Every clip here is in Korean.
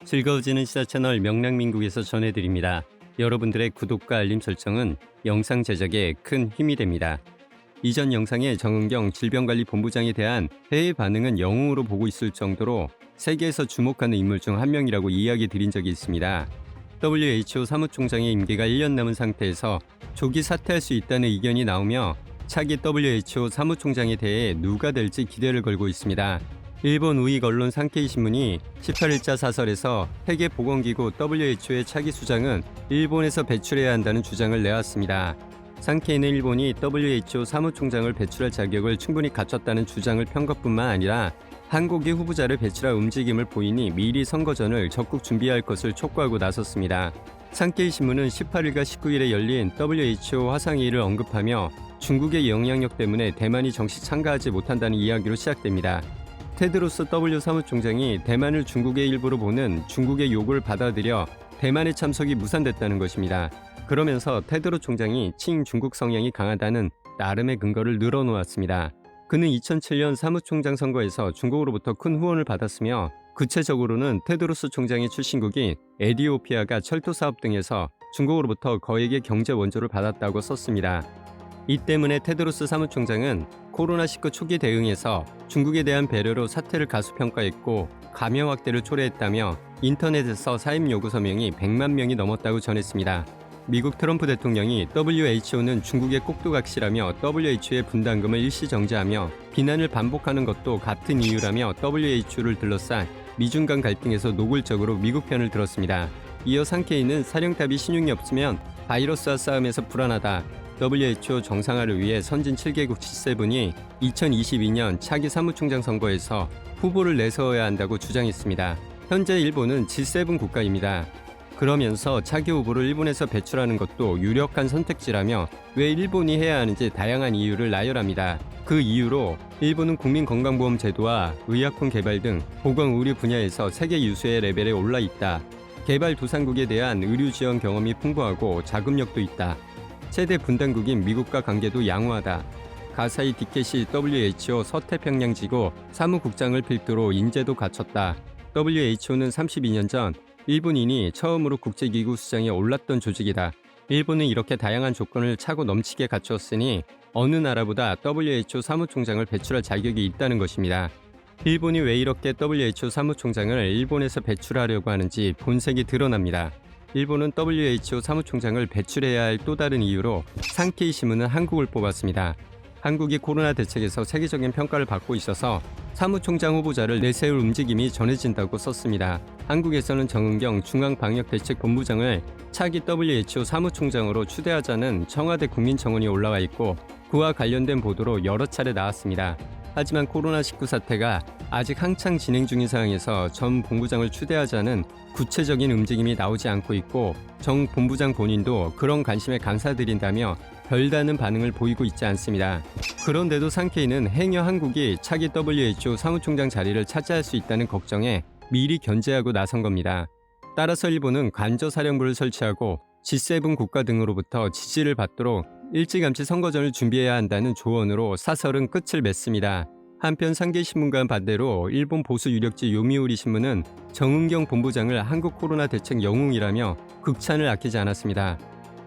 즐거워지는 시사 채널 명랑민국에서 전해드립니다. 여러분들의 구독과 알림 설정은 영상 제작에 큰 힘이 됩니다. 이전 영상에 정은경 질병관리본부장에 대한 해외 반응은 영웅으로 보고 있을 정도로 세계에서 주목하는 인물 중 한 명이라고 이야기 드린 적이 있습니다. WHO 사무총장의 임기가 1년 남은 상태에서 조기 사퇴할 수 있다는 의견이 나오며 차기 WHO 사무총장에 대해 누가 될지 기대를 걸고 있습니다. 일본 우익 언론 산케이 신문이 18일자 사설에서 세계보건기구 WHO의 차기 수장은 일본에서 배출해야 한다는 주장을 내왔습니다. 산케이는 일본이 WHO 사무총장을 배출할 자격을 충분히 갖췄다는 주장을 편 것뿐만 아니라 한국이 후보자를 배출할 움직임을 보이니 미리 선거전을 적극 준비할 것을 촉구하고 나섰습니다. 산케이 신문은 18일과 19일에 열린 WHO 화상회의를 언급하며 중국의 영향력 때문에 대만이 정식 참가하지 못한다는 이야기로 시작됩니다. 테드로스 W 사무총장이 대만을 중국의 일부로 보는 중국의 요구를 받아들여 대만의 참석이 무산됐다는 것입니다. 그러면서 테드로 총장이 친중국 성향이 강하다는 나름의 근거를 늘어놓았습니다. 그는 2007년 사무총장 선거에서 중국으로부터 큰 후원을 받았으며 구체적으로는 테드로스 총장의 출신국인 에티오피아가 철도 사업 등에서 중국으로부터 거액의 경제 원조를 받았다고 썼습니다. 이 때문에 테드로스 사무총장은 코로나19 초기 대응에서 중국에 대한 배려로 사태를 가수평가했고 감염 확대를 초래했다며 인터넷에서 사임 요구 서명이 100만 명이 넘었다고 전했습니다. 미국 트럼프 대통령이 WHO는 중국의 꼭두각시라며 WHO의 분담금을 일시 정지하며 비난을 반복하는 것도 같은 이유라며 WHO를 둘러싼 미중 간 갈등에서 노골적으로 미국 편을 들었습니다. 이어 산케이는 사령탑이 신용이 없으면 바이러스와 싸움에서 불안하다. WHO 정상화를 위해 선진 7개국 G7이 2022년 차기 사무총장 선거에서 후보를 내세워야 한다고 주장했습니다. 현재 일본은 G7 국가입니다. 그러면서 차기 후보를 일본에서 배출하는 것도 유력한 선택지라며 왜 일본이 해야 하는지 다양한 이유를 나열합니다. 그 이유로 일본은 국민건강보험 제도와 의약품 개발 등 보건 의료 분야에서 세계 유수의 레벨에 올라 있다. 개발도상국에 대한 의료 지원 경험이 풍부하고 자금력도 있다. 최대 분담국인 미국과 관계도 양호하다. 가사이 디케시 WHO 서태평양지구 사무국장을 필두로 인재도 갖췄다. WHO는 32년 전 일본인이 처음으로 국제기구 수장에 올랐던 조직이다. 일본은 이렇게 다양한 조건을 차고 넘치게 갖추었으니 어느 나라보다 WHO 사무총장을 배출할 자격이 있다는 것입니다. 일본이 왜 이렇게 WHO 사무총장을 일본에서 배출하려고 하는지 본색이 드러납니다. 일본은 WHO 사무총장을 배출해야 할 또 다른 이유로 산케이 신문은 한국을 뽑았습니다. 한국이 코로나 대책에서 세계적인 평가를 받고 있어서 사무총장 후보자를 내세울 움직임이 전해진다고 썼습니다. 한국에서는 정은경 중앙방역대책본부장을 차기 WHO 사무총장으로 추대하자는 청와대 국민청원이 올라와 있고 그와 관련된 보도로 여러 차례 나왔습니다. 하지만 코로나19 사태가 아직 한창 진행 중인 상황에서 전 본부장을 추대하자는 구체적인 움직임이 나오지 않고 있고 정 본부장 본인도 그런 관심에 감사드린다며 별다른 반응을 보이고 있지 않습니다. 그런데도 산케이는 행여 한국이 차기 WHO 사무총장 자리를 차지할 수 있다는 걱정에 미리 견제하고 나선 겁니다. 따라서 일본은 관저사령부를 설치하고 G7 국가 등으로부터 지지를 받도록 일찌감치 선거전을 준비해야 한다는 조언으로 사설은 끝을 맺습니다. 한편 산케이신문과는 반대로 일본 보수 유력지 요미우리 신문은 정은경 본부장을 한국 코로나 대책 영웅이라며 극찬을 아끼지 않았습니다.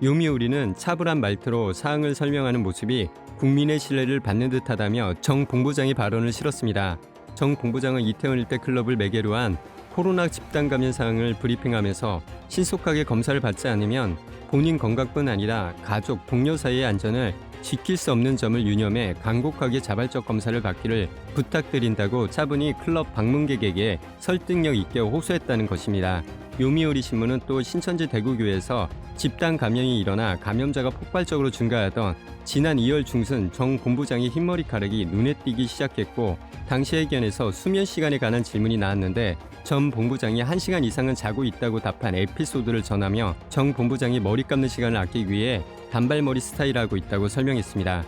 요미우리는 차분한 말투로 사항을 설명하는 모습이 국민의 신뢰를 받는 듯하다며 정 본부장의 발언을 실었습니다. 정 본부장은 이태원 일대 클럽을 매개로 한 코로나 집단 감염 사항을 브리핑하면서 신속하게 검사를 받지 않으면 본인 건강뿐 아니라 가족, 동료 사이의 안전을 지킬 수 없는 점을 유념해 간곡하게 자발적 검사를 받기를 부탁드린다고 차분히 클럽 방문객에게 설득력 있게 호소했다는 것입니다. 요미우리 신문은 또 신천지 대구교회에서 집단 감염이 일어나 감염자가 폭발적으로 증가하던 지난 2월 중순 정 본부장의 흰머리카락이 눈에 띄기 시작했고 당시 회견에서 수면 시간에 관한 질문이 나왔는데 전 본부장이 1시간 이상은 자고 있다고 답한 에피소드를 전하며 정 본부장이 머리 감는 시간을 아끼기 위해 단발머리 스타일하고 있다고 설명했습니다.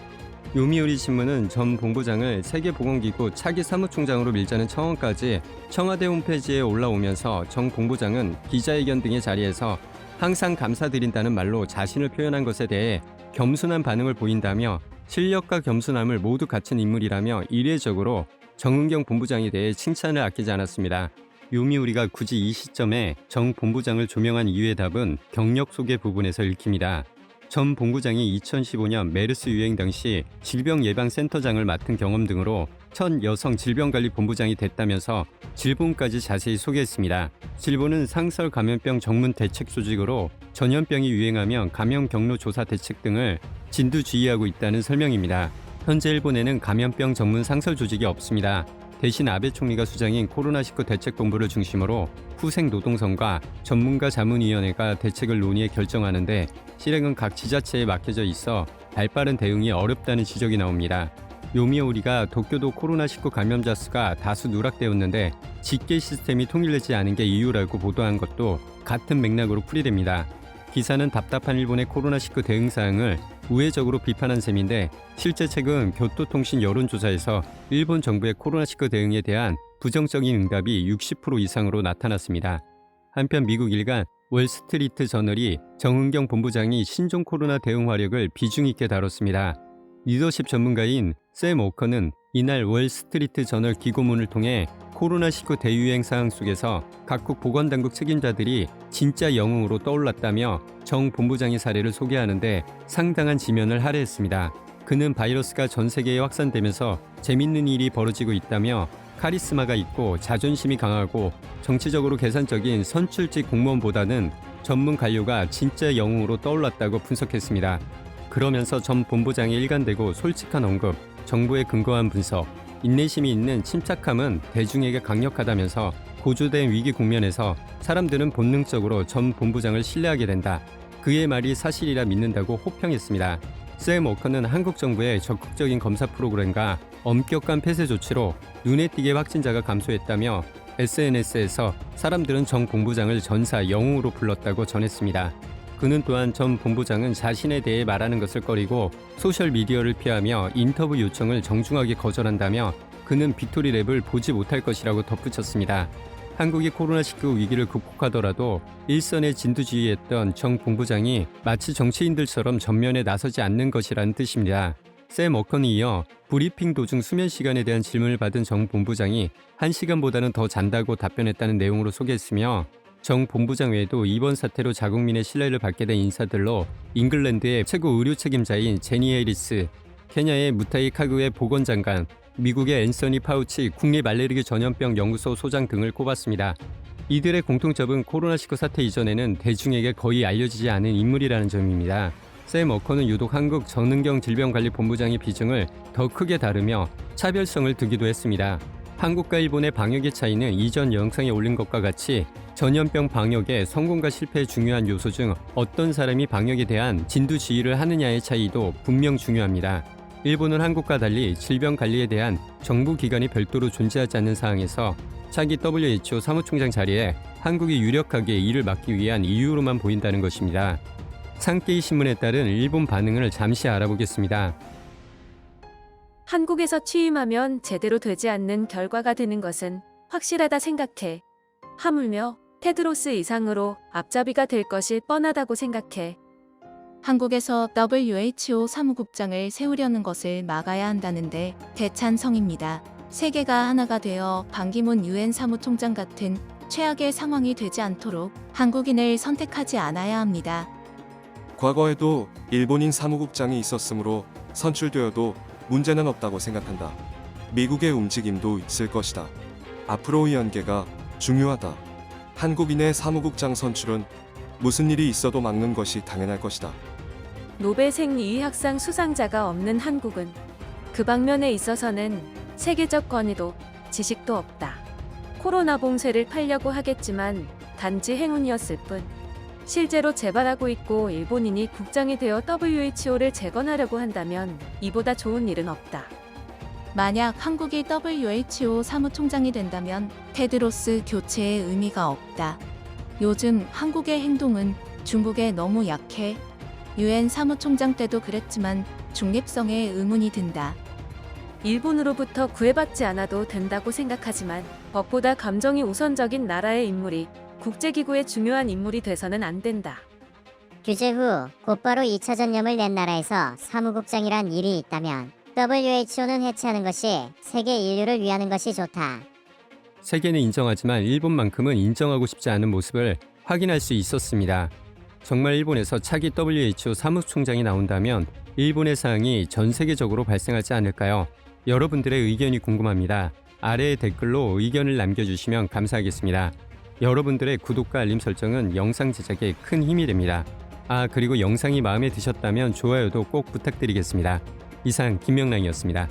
요미우리 신문은 전 본부장을 세계보건기구 차기 사무총장으로 밀자는 청원까지 청와대 홈페이지에 올라오면서 정 본부장은 기자회견 등의 자리에서 항상 감사드린다는 말로 자신을 표현한 것에 대해 겸손한 반응을 보인다며 실력과 겸손함을 모두 갖춘 인물이라며 이례적으로 정은경 본부장에 대해 칭찬을 아끼지 않았습니다. 요미우리가 굳이 이 시점에 정 본부장을 조명한 이유의 답은 경력 소개 부분에서 읽힙니다. 전 본부장이 2015년 메르스 유행 당시 질병예방센터장을 맡은 경험 등으로 첫 여성 질병관리본부장이 됐다면서 질본까지 자세히 소개했습니다. 질본은 상설 감염병 전문 대책 조직으로 전염병이 유행하면 감염 경로 조사 대책 등을 진두지휘하고 있다는 설명입니다. 현재 일본에는 감염병 전문 상설 조직이 없습니다. 대신 아베 총리가 수장인 코로나19 대책본부를 중심으로 후생노동성과 전문가 자문위원회가 대책을 논의해 결정하는데 실행은 각 지자체에 맡겨져 있어 발빠른 대응이 어렵다는 지적이 나옵니다. 요미우리가 도쿄도 코로나19 감염자 수가 다수 누락되었는데 집계 시스템이 통일되지 않은 게 이유라고 보도한 것도 같은 맥락으로 풀이됩니다. 기사는 답답한 일본의 코로나19 대응 사항을 우회적으로 비판한 셈인데 실제 최근 교토통신 여론조사에서 일본 정부의 코로나19 대응에 대한 부정적인 응답이 60% 이상으로 나타났습니다. 한편 미국 일간 월스트리트 저널이 정은경 본부장이 신종 코로나 대응 화력을 비중 있게 다뤘습니다. 리더십 전문가인 샘 워커는 이날 월스트리트 저널 기고문을 통해 코로나19 대유행 상황 속에서 각국 보건당국 책임자들이 진짜 영웅으로 떠올랐다며 정 본부장의 사례를 소개하는데 상당한 지면을 할애했습니다. 그는 바이러스가 전 세계에 확산되면서 재밌는 일이 벌어지고 있다며 카리스마가 있고 자존심이 강하고 정치적으로 계산적인 선출직 공무원보다는 전문 관료가 진짜 영웅으로 떠올랐다고 분석했습니다. 그러면서 전 본부장의 일관되고 솔직한 언급, 정보에 근거한 분석, 인내심이 있는 침착함은 대중에게 강력하다면서 고조된 위기 국면에서 사람들은 본능적으로 전 본부장을 신뢰하게 된다. 그의 말이 사실이라 믿는다고 호평했습니다. 샘 워커는 한국 정부의 적극적인 검사 프로그램과 엄격한 폐쇄 조치로 눈에 띄게 확진자가 감소했다며 SNS에서 사람들은 정 본부장을 전사 영웅으로 불렀다고 전했습니다. 그는 또한 전 본부장은 자신에 대해 말하는 것을 꺼리고 소셜미디어를 피하며 인터뷰 요청을 정중하게 거절한다며 그는 빅토리 랩을 보지 못할 것이라고 덧붙였습니다. 한국이 코로나19 위기를 극복하더라도 일선에 진두지휘했던 정 본부장이 마치 정치인들처럼 전면에 나서지 않는 것이라는 뜻입니다. 샘 워커는 이어 브리핑 도중 수면 시간에 대한 질문을 받은 정 본부장이 1시간보다는 더 잔다고 답변했다는 내용으로 소개했으며 정 본부장 외에도 이번 사태로 자국민의 신뢰를 받게 된 인사들로 잉글랜드의 최고 의료 책임자인 제니 해리스, 케냐의 무타이 카그웨 보건장관, 미국의 앤서니 파우치 국립알레르기 전염병 연구소 소장 등을 꼽았습니다. 이들의 공통점은 코로나19 사태 이전에는 대중에게 거의 알려지지 않은 인물이라는 점입니다. 샘 워커는 유독 한국 정은경 질병관리본부장의 비중을 더 크게 다루며 차별성을 두기도 했습니다. 한국과 일본의 방역의 차이는 이전 영상에 올린 것과 같이 전염병 방역의 성공과 실패의 중요한 요소 중 어떤 사람이 방역에 대한 진두지휘를 하느냐의 차이도 분명 중요합니다. 일본은 한국과 달리 질병 관리에 대한 정부 기관이 별도로 존재하지 않는 상황에서 차기 WHO 사무총장 자리에 한국이 유력하게 이를 막기 위한 이유로만 보인다는 것입니다. 산케이 신문에 따른 일본 반응을 잠시 알아보겠습니다. 한국에서 취임하면 제대로 되지 않는 결과가 되는 것은 확실하다 생각해. 하물며 테드로스 이상으로 앞잡이가 될 것이 뻔하다고 생각해. 한국에서 WHO 사무국장을 세우려는 것을 막아야 한다는데 대찬성입니다. 세계가 하나가 되어 반기문 유엔 사무총장 같은 최악의 상황이 되지 않도록 한국인을 선택하지 않아야 합니다. 과거에도 일본인 사무국장이 있었으므로 선출되어도 문제는 없다고 생각한다. 미국의 움직임도 있을 것이다. 앞으로의 연계가 중요하다. 한국인의 사무국장 선출은 무슨 일이 있어도 막는 것이 당연할 것이다. 노벨 생리의학상 수상자가 없는 한국은 그 방면에 있어서는 세계적 권위도 지식도 없다. 코로나 봉쇄를 팔려고 하겠지만 단지 행운이었을 뿐. 실제로 재발하고 있고 일본인이 국장이 되어 WHO를 재건하려고 한다면 이보다 좋은 일은 없다. 만약 한국이 WHO 사무총장이 된다면 테드로스 교체의 의미가 없다. 요즘 한국의 행동은 중국에 너무 약해. 유엔 사무총장 때도 그랬지만 중립성에 의문이 든다. 일본으로부터 구애받지 않아도 된다고 생각하지만 법보다 감정이 우선적인 나라의 인물이 국제기구의 중요한 인물이 돼서는 안 된다. 규제 후 곧바로 2차 전념을 낸 나라에서 사무국장이란 일이 있다면 WHO는 해체하는 것이 세계 인류를 위하는 것이 좋다. 세계는 인정하지만 일본만큼은 인정하고 싶지 않은 모습을 확인할 수 있었습니다. 정말 일본에서 차기 WHO 사무총장이 나온다면 일본의 사항이 전 세계적으로 발생하지 않을까요? 여러분들의 의견이 궁금합니다. 아래의 댓글로 의견을 남겨주시면 감사하겠습니다. 여러분들의 구독과 알림 설정은 영상 제작에 큰 힘이 됩니다. 그리고 영상이 마음에 드셨다면 좋아요도 꼭 부탁드리겠습니다. 이상 김명랑이었습니다.